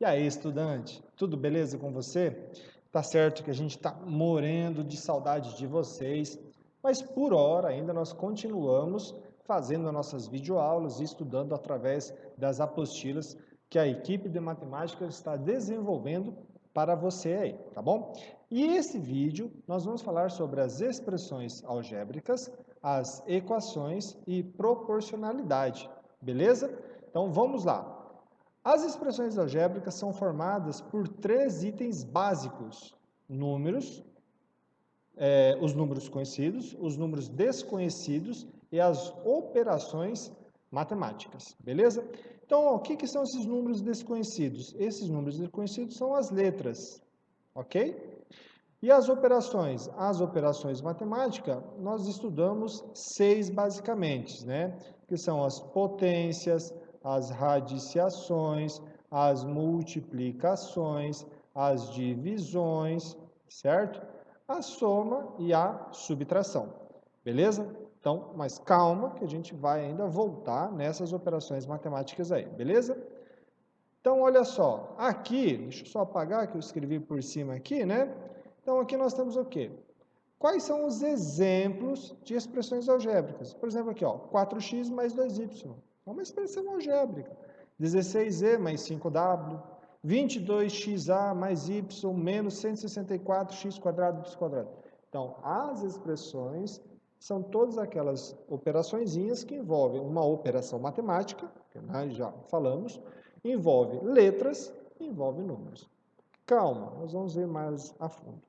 E aí, estudante, tudo beleza com você? Tá certo que a gente está morrendo de saudade de vocês, mas por hora ainda nós continuamos fazendo as nossas videoaulas e estudando através das apostilas que a equipe de matemática está desenvolvendo para você aí, tá bom? E esse vídeo nós vamos falar sobre as expressões algébricas, as equações e proporcionalidade, beleza? Então vamos lá. As expressões algébricas são formadas por três itens básicos: números, os números conhecidos, os números desconhecidos e as operações matemáticas, beleza? Então, o que são esses números desconhecidos? Esses números desconhecidos são as letras, ok? E as operações? As operações matemáticas, nós estudamos 6 basicamente, né? Que são as potências, as radiciações, as multiplicações, as divisões, certo? A soma e a subtração, beleza? Então, mas calma que a gente vai ainda voltar nessas operações matemáticas aí, beleza? Então, olha só, aqui, deixa eu só apagar que eu escrevi por cima aqui, né? Então, aqui nós temos o quê? Quais são os exemplos de expressões algébricas? Por exemplo, aqui, ó, 4x mais 2y. É uma expressão algébrica. 16e mais 5w. 22xa mais y menos 164x quadrado y quadrado. Então, as expressões são todas aquelas operaçõezinhas que envolvem uma operação matemática, que nós já falamos, envolve letras, envolve números. Calma, nós vamos ver mais a fundo.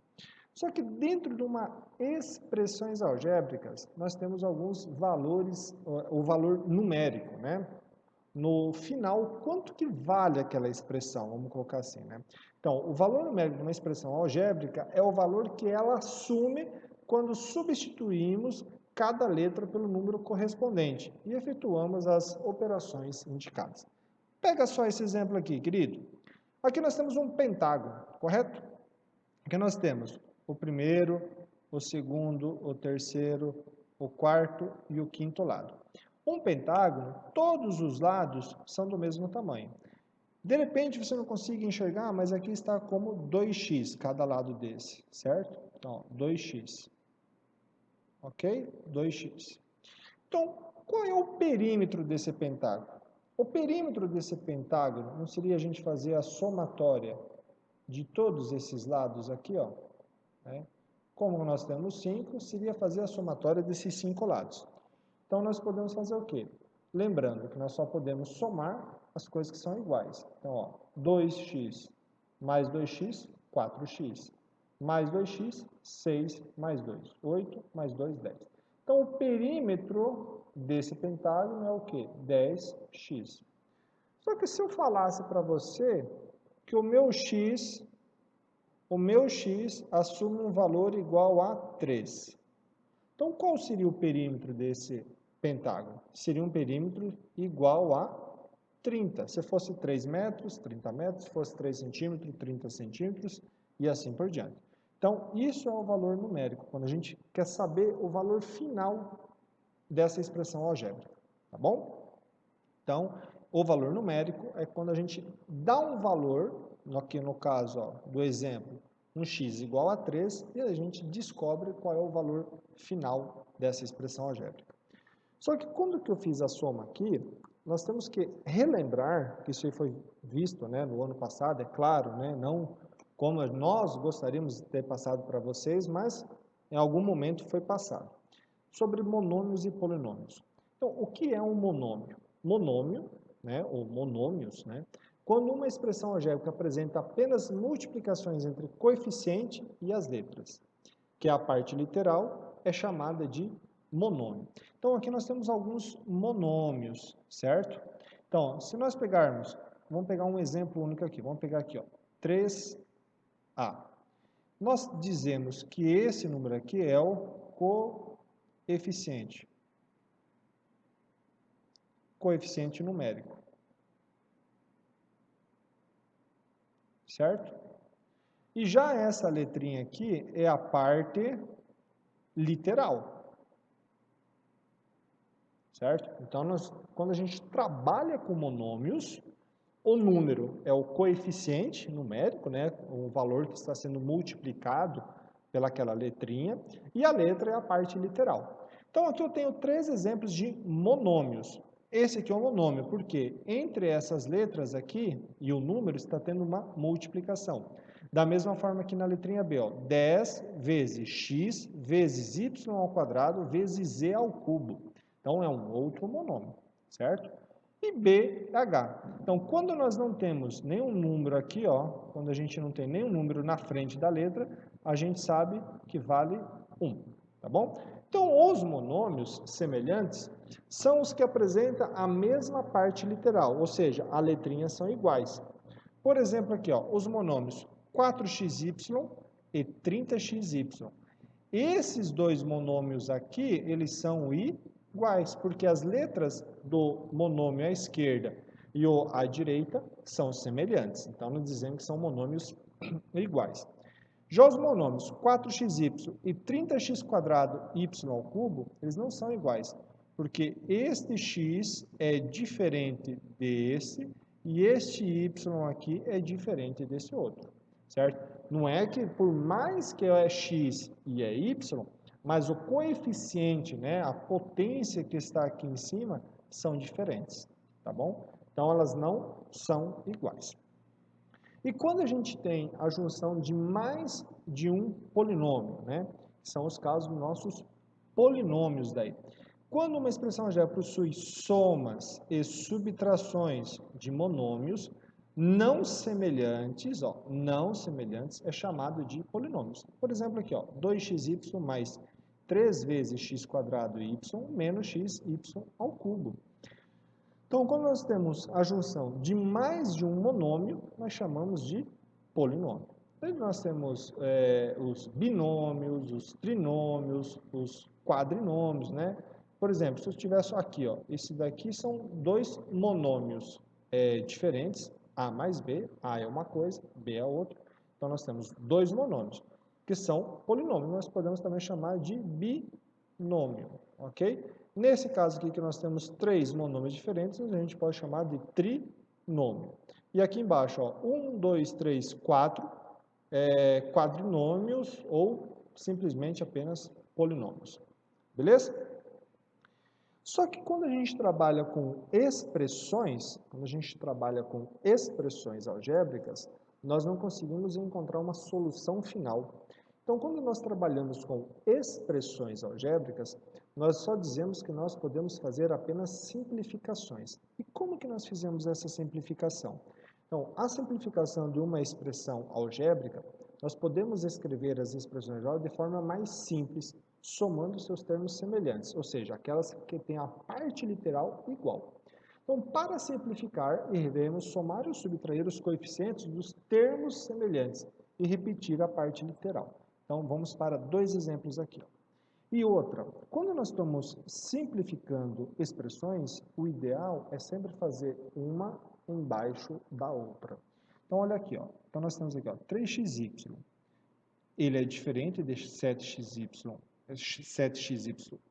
Só que dentro de uma expressões algébricas, nós temos alguns valores, o valor numérico, né? No final, quanto que vale aquela expressão? Vamos colocar assim, né? Então, o valor numérico de uma expressão algébrica é o valor que ela assume quando substituímos cada letra pelo número correspondente e efetuamos as operações indicadas. Pega só esse exemplo aqui, querido. Aqui nós temos um pentágono, correto? Aqui nós temos o primeiro, o segundo, o terceiro, o quarto e o quinto lado. Um pentágono, todos os lados são do mesmo tamanho. De repente você não consegue enxergar, mas aqui está como 2x cada lado desse, certo? Então, 2x. Ok? 2x. Então, qual é o perímetro desse pentágono? O perímetro desse pentágono não seria a gente fazer a somatória de todos esses lados aqui, ó, né? Como nós temos 5, seria fazer a somatória desses 5 lados. Então, nós podemos fazer o quê? Lembrando que nós só podemos somar as coisas que são iguais. Então, ó, 2x mais 2x, 4x. Mais 2x, 6 mais 2, 8 mais 2, 10. Então, o perímetro desse pentágono é o quê? 10x. Só que se eu falasse para você que o meu x assume um valor igual a 3. Então, qual seria o perímetro desse pentágono? Seria um perímetro igual a 30. Se fosse 3 metros, 30 metros. Se fosse 3 centímetros, 30 centímetros, e assim por diante. Então, isso é o valor numérico, quando a gente quer saber o valor final dessa expressão algébrica, tá bom? Então, o valor numérico é quando a gente dá um valor, aqui no caso ó, do exemplo, um x igual a 3, e a gente descobre qual é o valor final dessa expressão algébrica. Só que quando que eu fiz a soma aqui, nós temos que relembrar, que isso foi visto, né, no ano passado, é claro, né, não como nós gostaríamos de ter passado para vocês, mas em algum momento foi passado, sobre monômios e polinômios. Então, o que é um monômio? Monômio, né, ou monômios, né, quando uma expressão algébrica apresenta apenas multiplicações entre coeficiente e as letras, que é a parte literal, é chamada de monômio. Então, aqui nós temos alguns monômios, certo? Então, se nós pegarmos, vamos pegar um exemplo único aqui, vamos pegar aqui, ó, 3a. Nós dizemos que esse número aqui é o coeficiente numérico, certo? E já essa letrinha aqui é a parte literal, certo? Então, quando a gente trabalha com monômios, O número é o coeficiente numérico, né? O valor que está sendo multiplicado pelaquela letrinha, e a letra é a parte literal. Então, aqui eu tenho 3 exemplos de monômios. Esse aqui é um monômio, porque entre essas letras aqui e o número está tendo uma multiplicação. Da mesma forma que na letrinha B, ó, 10 vezes x vezes y ao quadrado vezes z ao cubo. Então, é um outro monômio, certo? E BH. Então, quando nós não temos nenhum número aqui, ó, quando a gente não tem nenhum número na frente da letra, a gente sabe que vale 1, tá bom? Então, os monômios semelhantes são os que apresentam a mesma parte literal, ou seja, as letrinhas são iguais. Por exemplo, aqui, ó, os monômios 4xy e 30xy. Esses dois monômios aqui, eles são iguais, porque as letras do monômio à esquerda e o à direita são semelhantes. Então, nós dizemos que são monômios iguais. Já os monômios 4xy e 30x² y ao cubo, eles não são iguais, porque este x é diferente desse e este y aqui é diferente desse outro, certo? Não é que por mais que é x e é y, mas o coeficiente, né, a potência que está aqui em cima, são diferentes, tá bom? Então, elas não são iguais. E quando a gente tem a junção de mais de um polinômio, né? Que são os casos dos nossos polinômios daí. Quando uma expressão já possui somas e subtrações de monômios não semelhantes, ó, não semelhantes, é chamado de polinômios. Por exemplo, aqui, ó, 2xy mais 3 vezes x² y menos xy ao cubo. Então, quando nós temos a junção de mais de um monômio, nós chamamos de polinômio. Aí nós temos os binômios, os trinômios, os quadrinômios, né? Por exemplo, se eu tivesse aqui, ó, esse daqui são dois monômios diferentes, A mais B, A é uma coisa, B é outra. Então, nós temos dois monômios, que são polinômios. Nós podemos também chamar de binômio, ok? Nesse caso aqui que nós temos 3 monômios diferentes, a gente pode chamar de trinômio. E aqui embaixo, ó, 1, 2, 3, 4 quadrinômios ou simplesmente apenas polinômios. Beleza? Só que quando a gente trabalha com expressões, algébricas, nós não conseguimos encontrar uma solução final. Então, quando nós trabalhamos com expressões algébricas, nós só dizemos que nós podemos fazer apenas simplificações. E como que nós fizemos essa simplificação? Então, a simplificação de uma expressão algébrica, nós podemos escrever as expressões algébricas de forma mais simples, somando seus termos semelhantes, ou seja, aquelas que têm a parte literal igual. Então, para simplificar, iremos somar ou subtrair os coeficientes dos termos semelhantes e repetir a parte literal. Então, vamos para 2 exemplos aqui. E outra, quando nós estamos simplificando expressões, o ideal é sempre fazer uma embaixo da outra. Então, olha aqui, ó. Então, nós temos aqui, ó, 3xy. Ele é diferente de 7xy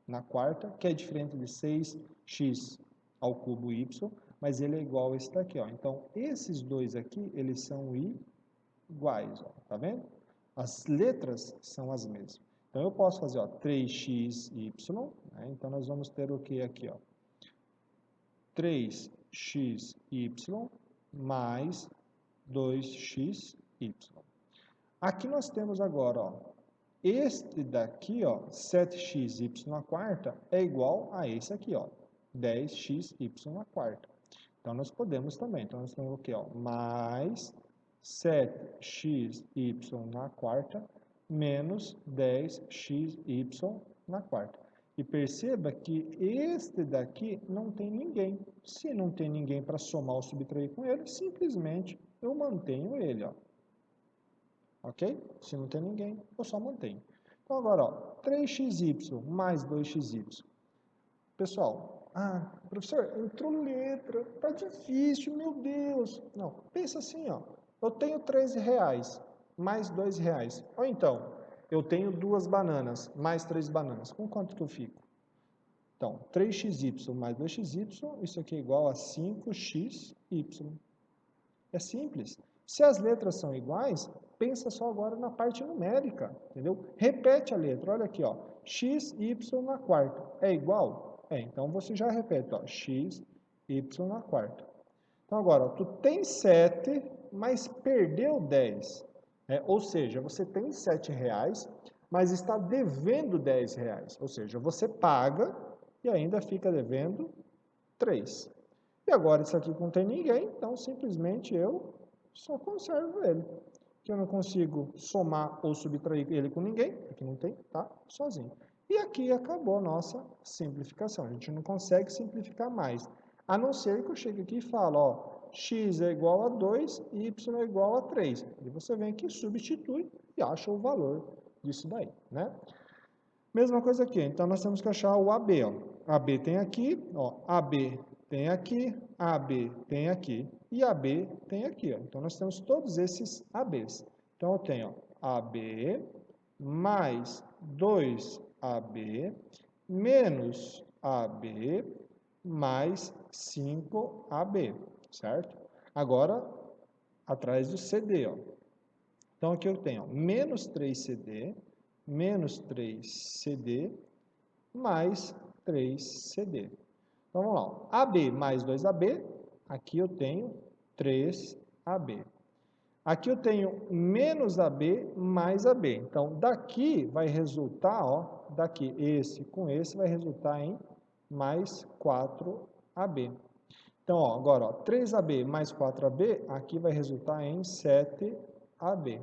na quarta, que é diferente de 6x ao cubo y, mas ele é igual a esse daqui, ó. Então, esses dois aqui, eles são iguais, ó. Tá vendo? As letras são as mesmas. Então, eu posso fazer, ó, 3xy, né? Então, nós vamos ter o que aqui, ó? 3xy mais 2xy. Aqui nós temos agora, ó, este daqui, ó, 7xy à quarta, é igual a esse aqui, ó, 10xy à quarta. Então, nós podemos também. Então, nós temos o que, ó? Mais 7xy na quarta menos 10xy na quarta. E perceba que este daqui não tem ninguém. Se não tem ninguém para somar ou subtrair com ele, simplesmente eu mantenho ele, ó. Ok? Se não tem ninguém, eu só mantenho. Então, agora, ó, 3xy mais 2xy. Pessoal, professor, entrou letra, tá difícil, meu Deus. Não, pensa assim, ó. Eu tenho R$13 mais R$2. Ou então, eu tenho 2 bananas mais 3 bananas. Com quanto que eu fico? Então, 3xy mais 2xy, isso aqui é igual a 5xy. É simples. Se as letras são iguais, pensa só agora na parte numérica, entendeu? Repete a letra, olha aqui, ó, x, y na quarta. É igual? É, então você já repete, ó, x, y na quarta. Então agora, ó, tu tem 7, mas perdeu 10. Ou seja, você tem R$7, mas está devendo R$10. Ou seja, você paga e ainda fica devendo 3. E agora isso aqui não tem ninguém, então simplesmente eu só conservo ele. Que eu não consigo somar ou subtrair ele com ninguém, aqui não tem, tá? Sozinho. E aqui acabou a nossa simplificação. A gente não consegue simplificar mais. A não ser que eu chegue aqui e fale, ó, x é igual a 2 e y é igual a 3. E você vem aqui, substitui e acha o valor disso daí, né? Mesma coisa aqui, então nós temos que achar o AB, ó. AB tem aqui, ó, AB tem aqui, AB tem aqui e AB tem aqui, ó. Então nós temos todos esses ABs. Então eu tenho, ó, AB mais 2AB menos AB mais 5AB, certo? Agora, atrás do CD, ó. Então aqui eu tenho, ó, menos 3CD menos 3CD mais 3CD. Então, vamos lá. Ó. AB mais 2AB, aqui eu tenho 3AB. Aqui eu tenho menos AB mais AB. Então, daqui vai resultar, ó, daqui esse com esse vai resultar em mais 4AB. Então, ó, agora, ó, 3AB mais 4AB, aqui vai resultar em 7AB.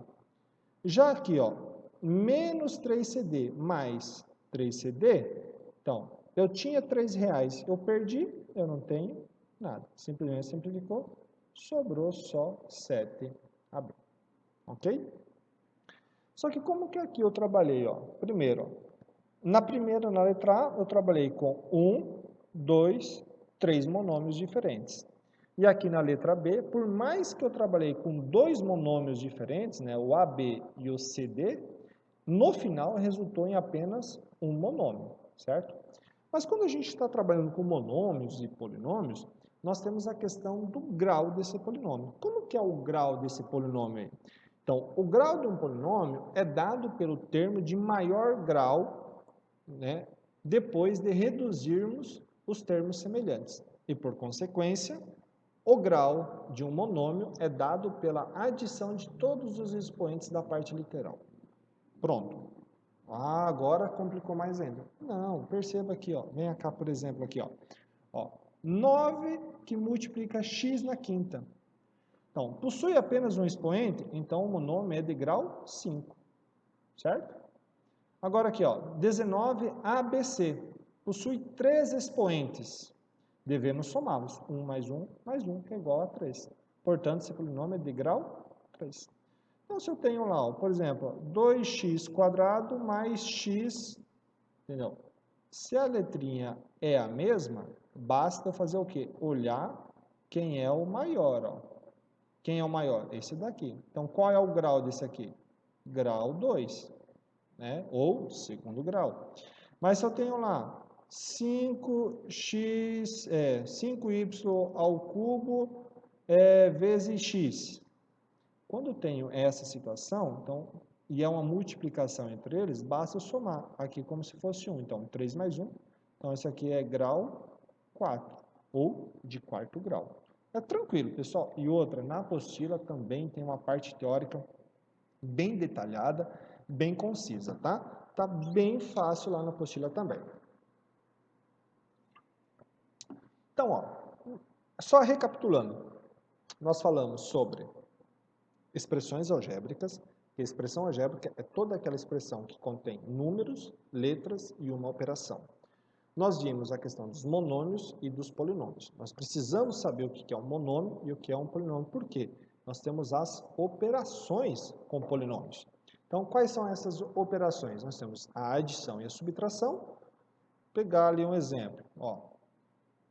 Já aqui, ó, menos 3CD mais 3CD, então, eu tinha R$3, eu perdi, eu não tenho nada. Simplesmente simplificou, sobrou só 7AB. Ok? Só que como que aqui eu trabalhei, ó? Primeiro, ó, na letra A, eu trabalhei com 1, 2, 3 monômios diferentes. E aqui na letra B, por mais que eu trabalhei com 2 monômios diferentes, né, o AB e o CD, no final resultou em apenas um monômio, certo? Mas quando a gente está trabalhando com monômios e polinômios, nós temos a questão do grau desse polinômio. Como que é o grau desse polinômio aí? Então, o grau de um polinômio é dado pelo termo de maior grau, né, depois de reduzirmos os termos semelhantes. E, por consequência, o grau de um monômio é dado pela adição de todos os expoentes da parte literal. Pronto. Ah, agora complicou mais ainda. Não, perceba aqui, ó. Venha cá, por exemplo, aqui, ó. 9 que multiplica x na quinta. Então, possui apenas um expoente, então o monômio é de grau 5. Certo? Agora aqui, ó, 19 ABC. Possui 3 expoentes. Devemos somá-los. 1 mais 1, que é igual a 3. Portanto, esse polinômio é de grau 3. Então, se eu tenho lá, ó, por exemplo, 2x² mais x, entendeu? Se a letrinha é a mesma, basta fazer o quê? Olhar quem é o maior, ó. Quem é o maior? Esse daqui. Então, qual é o grau desse aqui? Grau 2, né? Ou segundo grau. Mas se eu tenho lá 5y ao cubo vezes x. Quando eu tenho essa situação, então, e é uma multiplicação entre eles, basta somar aqui como se fosse 1. Então, 3 mais 1. Então, esse aqui é grau 4, ou de quarto grau. É tranquilo, pessoal. E outra, na apostila também tem uma parte teórica bem detalhada, bem concisa, tá? Tá bem fácil lá na apostila também. Então, ó, só recapitulando, nós falamos sobre expressões algébricas, que a expressão algébrica é toda aquela expressão que contém números, letras e uma operação. Nós vimos a questão dos monômios e dos polinômios. Nós precisamos saber o que é um monômio e o que é um polinômio. Por quê? Nós temos as operações com polinômios. Então, quais são essas operações? Nós temos a adição e a subtração. Vou pegar ali um exemplo. Ó,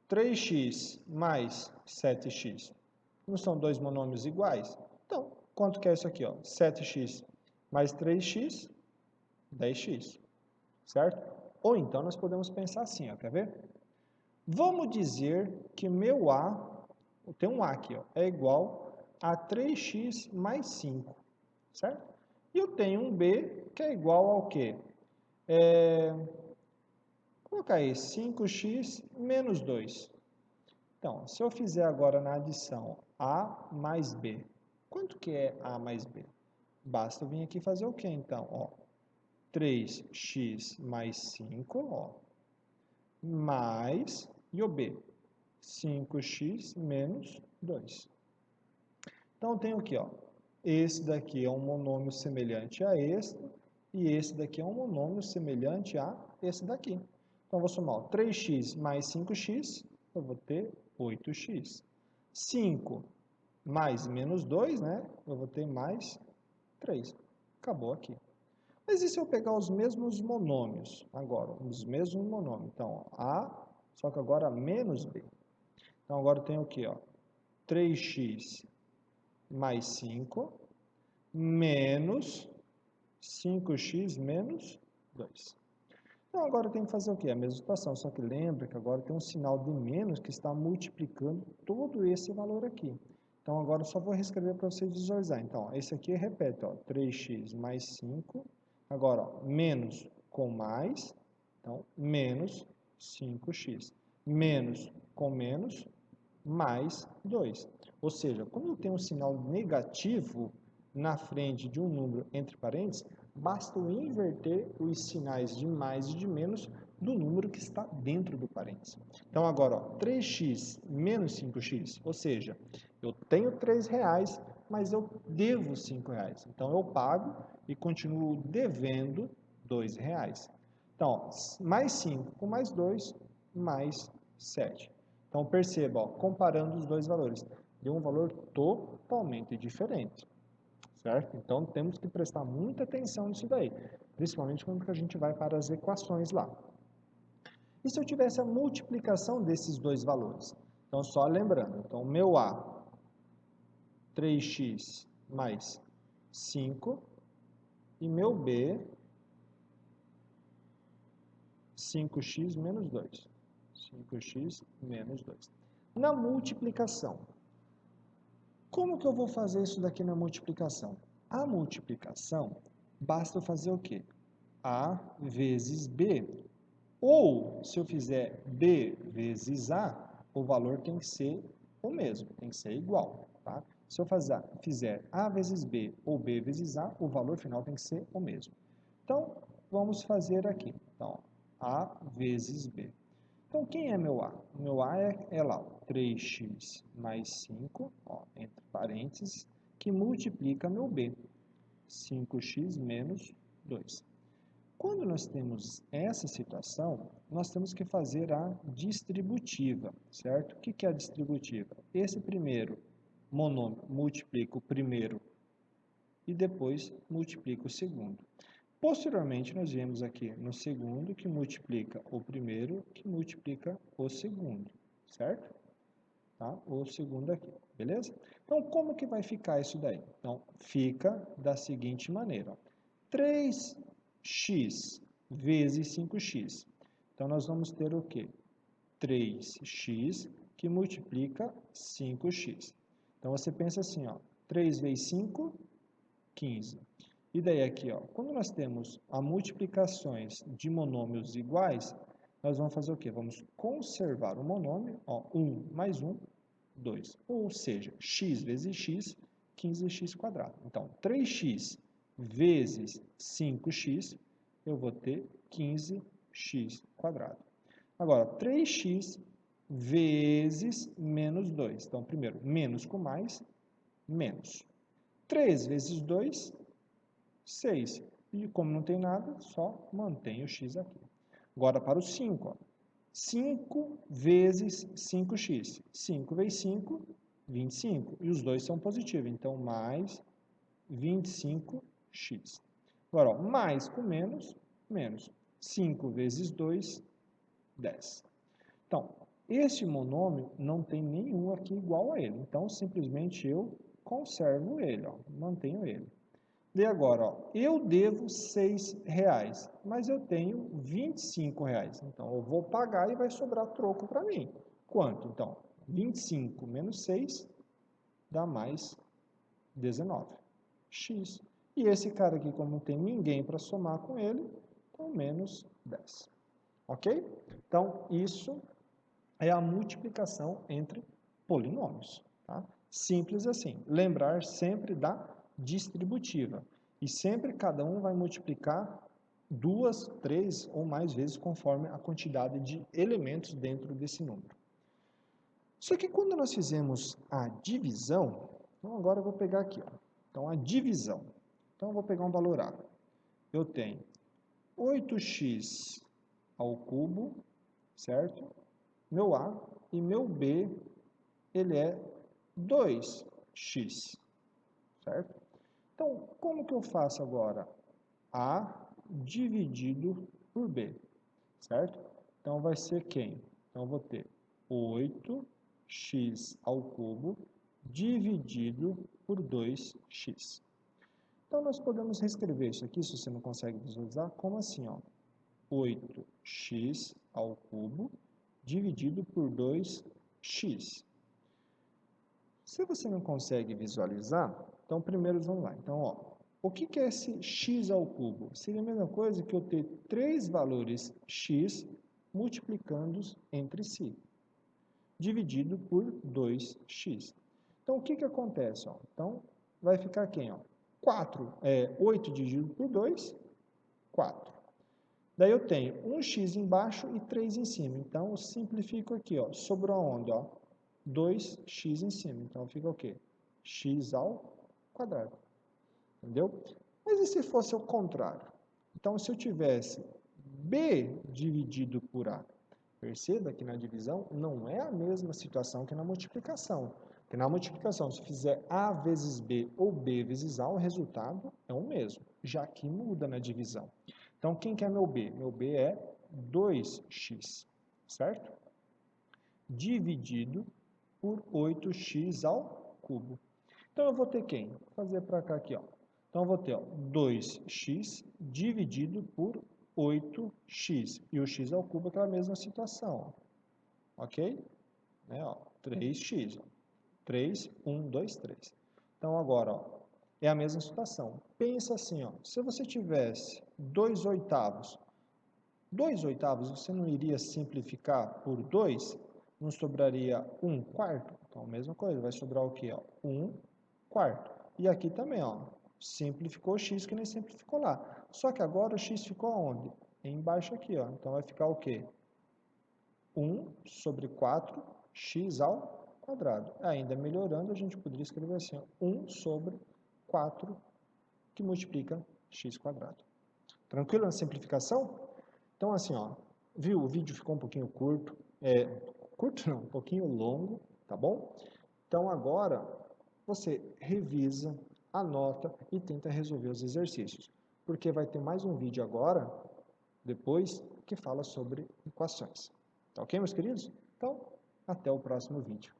3x mais 7x. Não são dois monômios iguais? Então, quanto que é isso aqui? Ó? 7x mais 3x, 10x. Certo? Ou então nós podemos pensar assim, ó, quer ver? Vamos dizer que meu A, tem um A aqui, ó, é igual a 3x mais 5, certo? E eu tenho um b que é igual ao quê? Colocar aí 5x menos 2. Então, se eu fizer agora na adição a mais b, quanto que é a mais b? Basta eu vir aqui fazer o quê, então? Ó, 3x mais 5, ó, mais, e o b? 5x menos 2. Então, eu tenho aqui, ó, esse daqui é um monômio semelhante a este, e esse daqui é um monômio semelhante a esse daqui. Então, eu vou somar, ó, 3x mais 5x, eu vou ter 8x. 5 mais menos 2, né? Eu vou ter mais 3. Acabou aqui. Mas e se eu pegar os mesmos monômios? Agora, os mesmos monômios. Então, ó, A, só que agora menos B. Então, agora eu tenho o quê? Ó? 3x mais 5 menos 5x menos 2. Então, agora eu tenho que fazer o quê? A mesma situação, só que lembra que agora tem um sinal de menos que está multiplicando todo esse valor aqui. Então, agora eu só vou reescrever para você visualizar. Então, esse aqui repete, ó, 3x mais 5. Agora, ó, menos com mais, então, menos 5x. Menos com menos, mais 2. Ou seja, quando eu tenho um sinal negativo na frente de um número entre parênteses, basta eu inverter os sinais de mais e de menos do número que está dentro do parênteses. Então, agora, ó, 3x menos 5x, ou seja, eu tenho R$3, mas eu devo R$5. Então, eu pago e continuo devendo R$2. Então, ó, mais 5 com mais 2, mais 7. Então, perceba, ó, comparando os dois valores, deu um valor totalmente diferente, certo? Então, temos que prestar muita atenção nisso daí, principalmente quando a gente vai para as equações lá. E se eu tivesse a multiplicação desses dois valores? Então, só lembrando, então, meu A, 3x mais 5, e meu B, 5x menos 2. 5x menos 2. Na multiplicação, como que eu vou fazer isso daqui na multiplicação? A multiplicação, basta eu fazer o quê? A vezes B. Ou, se eu fizer B vezes A, o valor tem que ser o mesmo, tem que ser igual, tá? Se eu fizer A vezes B ou B vezes A, o valor final tem que ser o mesmo. Então, vamos fazer aqui. Então, A vezes B. Então, quem é meu A? Meu A é lá, 3x mais 5, ó, entre parênteses, que multiplica meu B, 5x menos 2. Quando nós temos essa situação, nós temos que fazer a distributiva, certo? O que é a distributiva? Esse primeiro monômio multiplica o primeiro e depois multiplica o segundo. Posteriormente, nós vemos aqui no segundo que multiplica o primeiro, que multiplica o segundo, certo? Tá? O segundo aqui, beleza? Então, como que vai ficar isso daí? Então, fica da seguinte maneira, ó. 3x vezes 5x. Então, nós vamos ter o quê? 3x que multiplica 5x. Então, você pensa assim, ó, 3 vezes 5, 15. E daí aqui, ó, quando nós temos as multiplicações de monômios iguais, nós vamos fazer o quê? Vamos conservar o monômio, ó, 1 mais 1, 2. Ou seja, x vezes x, 15x quadrado. Então, 3x vezes 5x, eu vou ter 15x quadrado. Agora, 3x vezes menos 2. Então, primeiro, menos com mais, menos. 3 vezes 2, 6. E como não tem nada, só mantém o x aqui. Agora para o 5. Ó. 5 vezes 5x. 5 vezes 5, 25. E os dois são positivos, então mais 25x. Agora, ó, mais com menos, menos. 5 vezes 2, 10. Então, este monômio não tem nenhum aqui igual a ele. Então, simplesmente eu conservo ele, ó, mantenho ele. E agora, ó, eu devo R$6, mas eu tenho R$25. Então, eu vou pagar e vai sobrar troco para mim. Quanto? Então, 25 menos 6 dá mais 19x. E esse cara aqui, como não tem ninguém para somar com ele, então menos 10. Ok? Então, isso é a multiplicação entre polinômios. Tá? Simples assim. Lembrar sempre da distributiva. E sempre cada um vai multiplicar 2, 3 ou mais vezes conforme a quantidade de elementos dentro desse número. Só que quando nós fizemos a divisão, então agora eu vou pegar aqui, ó. Então a divisão. Então eu vou pegar um valor A. Eu tenho 8x ao cubo, certo? Meu A e meu B, ele é 2x, certo? Então, como que eu faço agora? A dividido por B, certo? Então, vai ser quem? Então, eu vou ter 8x ao cubo dividido por 2x. Então, nós podemos reescrever isso aqui, se você não consegue visualizar, como assim, ó? 8x ao cubo dividido por 2x. Se você não consegue visualizar, então primeiro vamos lá. Então, ó, o que é esse x ao cubo? Seria a mesma coisa que eu ter 3 valores x multiplicando entre si, dividido por 2x. Então, o que acontece? Ó? Então, vai ficar quem? Ó? 8 dividido por 2, 4. Daí eu tenho 1x embaixo e 3 em cima. Então, eu simplifico aqui, ó. Sobrou onde, ó? 2x em cima. Então, fica o quê? X ao quadrado. Entendeu? Mas e se fosse o contrário? Então, se eu tivesse b dividido por a, perceba que na divisão não é a mesma situação que na multiplicação. Porque na multiplicação, se fizer a vezes b ou b vezes a, o resultado é o mesmo. Já que muda na divisão. Então, quem que é meu b? Meu b é 2x, certo? Dividido por 8x ao cubo. Então, eu vou ter quem? Vou fazer para cá aqui, ó. Então, eu vou ter ó, 2x dividido por 8x. E o x ao cubo é aquela mesma situação, ó. Ok? Né, ó, 3x. Ó. 3, 1, 2, 3. Então, agora, ó, é a mesma situação. Pensa assim, ó, se você tivesse 2 oitavos, 2 oitavos você não iria simplificar por 2? Não sobraria 1 quarto? Então, a mesma coisa, vai sobrar o quê? Ó? 1 quarto. E aqui também, ó, simplificou o x que nem simplificou lá. Só que agora o x ficou aonde? Embaixo aqui, ó. Então, vai ficar o quê? 1 sobre 4, x ao quadrado. Ainda melhorando, a gente poderia escrever assim, ó, 1 sobre 4, que multiplica x quadrado. Tranquilo na simplificação? Então, assim, ó, viu? O vídeo ficou um pouquinho curto. Curto não, um pouquinho longo, tá bom? Então, agora, você revisa, anota e tenta resolver os exercícios. Porque vai ter mais um vídeo agora, depois, que fala sobre equações. Tá ok, meus queridos? Então, até o próximo vídeo.